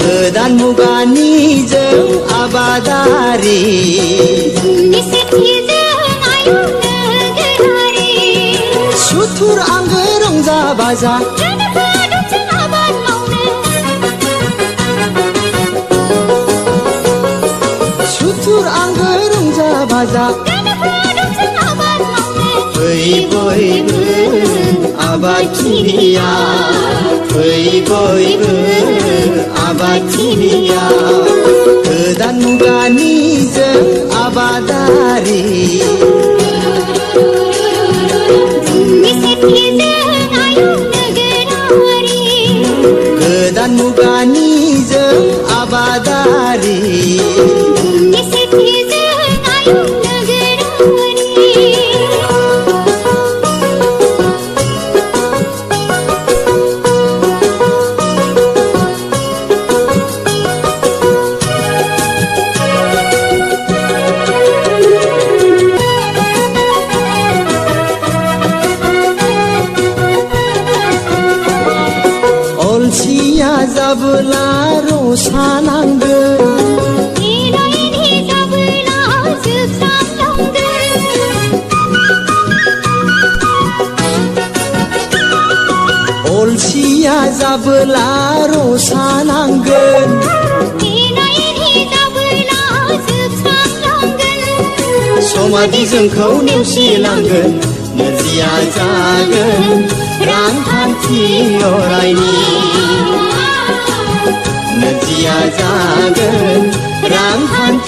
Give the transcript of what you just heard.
गोदान मुगानि जों आबादारि सुथुर आंगो रंजा बाजा सुथुर आंगो रंजा बाजा फै बयबो आबादथिलिया फै बयबो आबादथिलिया गोदान मुगानि जों आबादारि गोदान मुगानि जों आबादारि अलसिया जाबोला रसा नांगोन अलसिया जाबोला रसा नांगोन समादि जोंखौ नेवसिलांगोन नोरजिया जागोन रांखान्थि अरायनि नोरजिया जागोन रांखान्थि